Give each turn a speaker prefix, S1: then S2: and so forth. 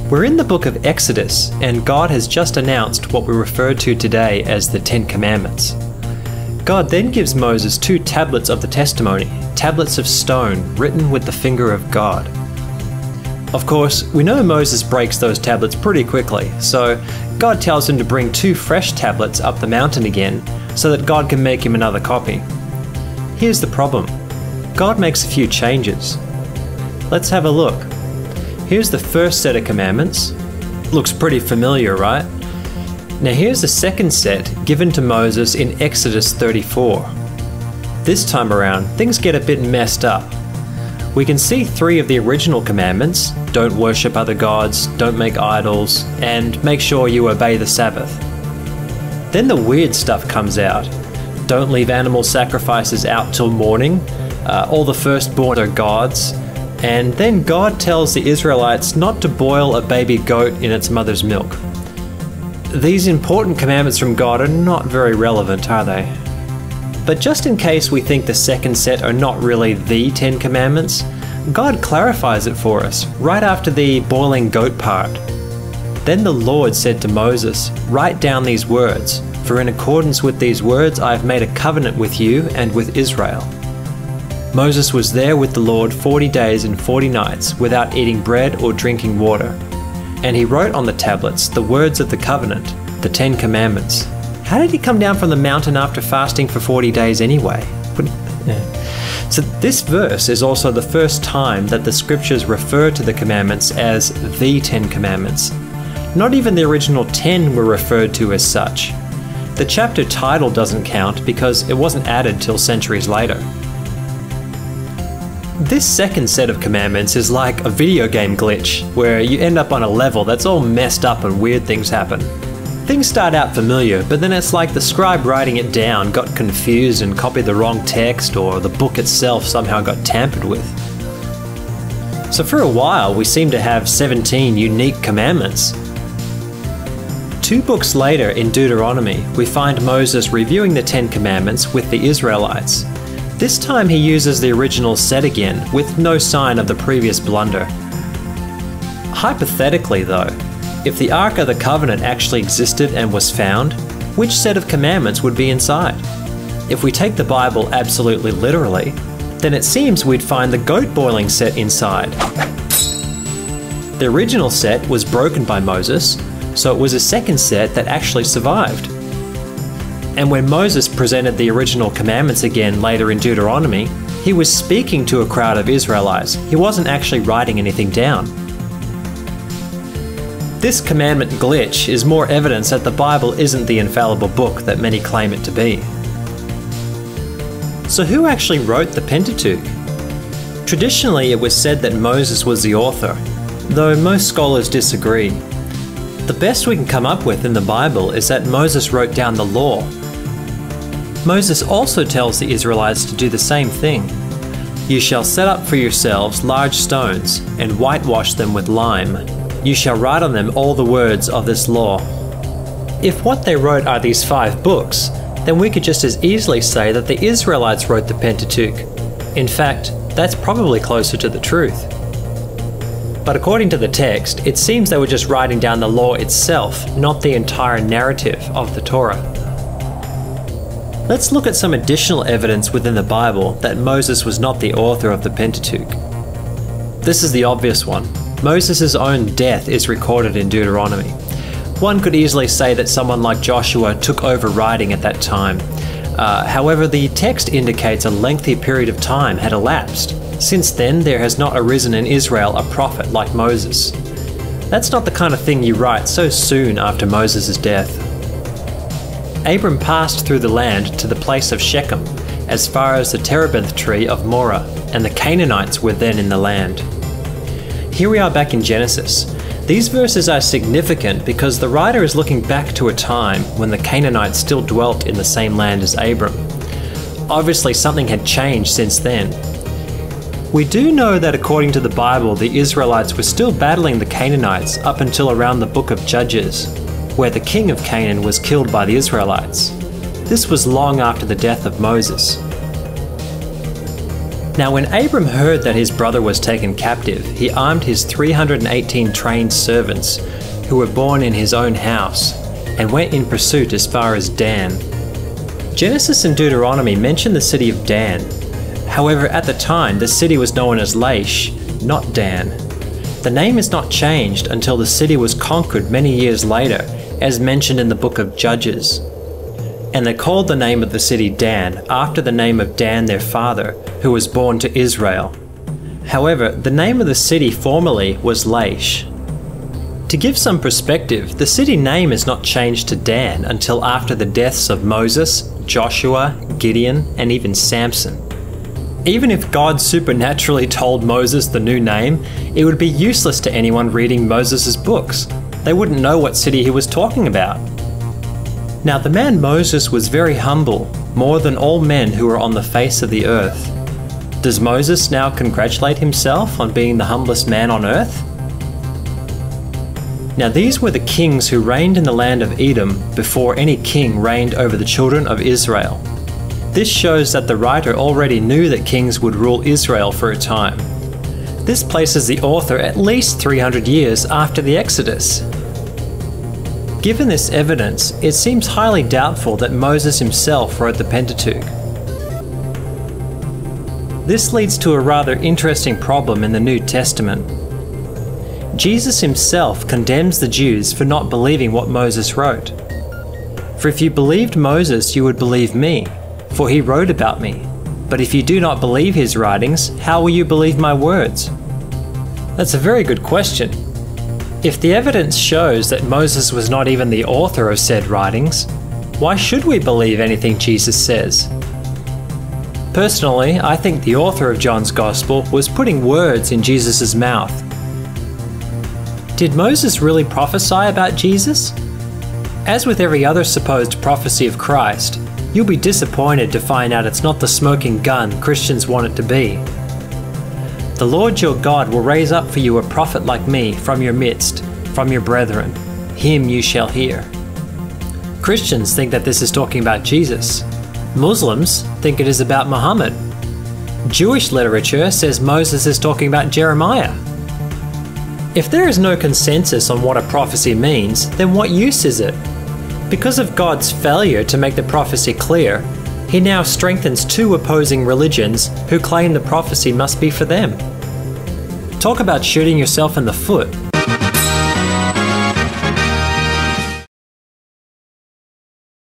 S1: We're in the book of Exodus, and God has just announced what we refer to today as the Ten Commandments. God then gives Moses 2 tablets of the testimony, tablets of stone written with the finger of God. Of course, we know Moses breaks those tablets pretty quickly, so God tells him to bring 2 fresh tablets up the mountain again so that God can make him another copy. Here's the problem. God makes a few changes. Let's have a look. Here's the first set of commandments. Looks pretty familiar, right? Now here's the second set given to Moses in Exodus 34. This time around, things get a bit messed up. We can see 3 of the original commandments: don't worship other gods, don't make idols, and make sure you obey the Sabbath. Then the weird stuff comes out. Don't leave animal sacrifices out till morning, all the firstborn are gods, and then God tells the Israelites not to boil a baby goat in its mother's milk. These important commandments from God are not very relevant, are they? But just in case we think the second set are not really the 10 Commandments, God clarifies it for us right after the boiling goat part. Then the Lord said to Moses, "Write down these words, for in accordance with these words I have made a covenant with you and with Israel." Moses was there with the Lord 40 days and 40 nights without eating bread or drinking water. And he wrote on the tablets the words of the covenant, the 10 Commandments. How did he come down from the mountain after fasting for 40 days anyway? So this verse is also the first time that the scriptures refer to the commandments as the 10 Commandments. Not even the original 10 were referred to as such. The chapter title doesn't count because it wasn't added till centuries later. This second set of commandments is like a video game glitch, where you end up on a level that's all messed up and weird things happen. Things start out familiar, but then it's like the scribe writing it down got confused and copied the wrong text, or the book itself somehow got tampered with. So for a while we seem to have 17 unique commandments. 2 books later in Deuteronomy, we find Moses reviewing the 10 Commandments with the Israelites. This time he uses the original set again, with no sign of the previous blunder. Hypothetically though, if the Ark of the Covenant actually existed and was found, which set of commandments would be inside? If we take the Bible absolutely literally, then it seems we'd find the goat boiling set inside. The original set was broken by Moses, so it was a second set that actually survived. And when Moses presented the original commandments again later in Deuteronomy, he was speaking to a crowd of Israelites. He wasn't actually writing anything down. This commandment glitch is more evidence that the Bible isn't the infallible book that many claim it to be. So who actually wrote the Pentateuch? Traditionally, it was said that Moses was the author, though most scholars disagree. The best we can come up with in the Bible is that Moses wrote down the law. Moses also tells the Israelites to do the same thing. "You shall set up for yourselves large stones, and whitewash them with lime. You shall write on them all the words of this law." If what they wrote are these 5 books, then we could just as easily say that the Israelites wrote the Pentateuch. In fact, that's probably closer to the truth. But according to the text, it seems they were just writing down the law itself, not the entire narrative of the Torah. Let's look at some additional evidence within the Bible that Moses was not the author of the Pentateuch. This is the obvious one. Moses' own death is recorded in Deuteronomy. One could easily say that someone like Joshua took over writing at that time. However, the text indicates a lengthy period of time had elapsed. Since then, there has not arisen in Israel a prophet like Moses. That's not the kind of thing you write so soon after Moses' death. Abram passed through the land to the place of Shechem, as far as the terebinth tree of Moreh, and the Canaanites were then in the land. Here we are back in Genesis. These verses are significant because the writer is looking back to a time when the Canaanites still dwelt in the same land as Abram. Obviously something had changed since then. We do know that according to the Bible, the Israelites were still battling the Canaanites up until around the book of Judges, where the king of Canaan was killed by the Israelites. This was long after the death of Moses. Now when Abram heard that his brother was taken captive, he armed his 318 trained servants, who were born in his own house, and went in pursuit as far as Dan. Genesis and Deuteronomy mention the city of Dan. However, at the time, the city was known as Laish, not Dan. The name is not changed until the city was conquered many years later, as mentioned in the book of Judges. And they called the name of the city Dan after the name of Dan their father, who was born to Israel. However, the name of the city formerly was Laish. To give some perspective, the city name is not changed to Dan until after the deaths of Moses, Joshua, Gideon, and even Samson. Even if God supernaturally told Moses the new name, it would be useless to anyone reading Moses' books. They wouldn't know what city he was talking about. Now the man Moses was very humble, more than all men who were on the face of the earth. Does Moses now congratulate himself on being the humblest man on earth? Now these were the kings who reigned in the land of Edom before any king reigned over the children of Israel. This shows that the writer already knew that kings would rule Israel for a time. This places the author at least 300 years after the Exodus. Given this evidence, it seems highly doubtful that Moses himself wrote the Pentateuch. This leads to a rather interesting problem in the New Testament. Jesus himself condemns the Jews for not believing what Moses wrote. For if you believed Moses, you would believe me, for he wrote about me. But if you do not believe his writings, how will you believe my words? That's a very good question. If the evidence shows that Moses was not even the author of said writings, why should we believe anything Jesus says? Personally, I think the author of John's Gospel was putting words in Jesus' mouth. Did Moses really prophesy about Jesus? As with every other supposed prophecy of Christ, you'll be disappointed to find out it's not the smoking gun Christians want it to be. The Lord your God will raise up for you a prophet like me from your midst, from your brethren. Him you shall hear. Christians think that this is talking about Jesus. Muslims think it is about Muhammad. Jewish literature says Moses is talking about Jeremiah. If there is no consensus on what a prophecy means, then what use is it? Because of God's failure to make the prophecy clear, he now strengthens two opposing religions who claim the prophecy must be for them. Talk about shooting yourself in the foot.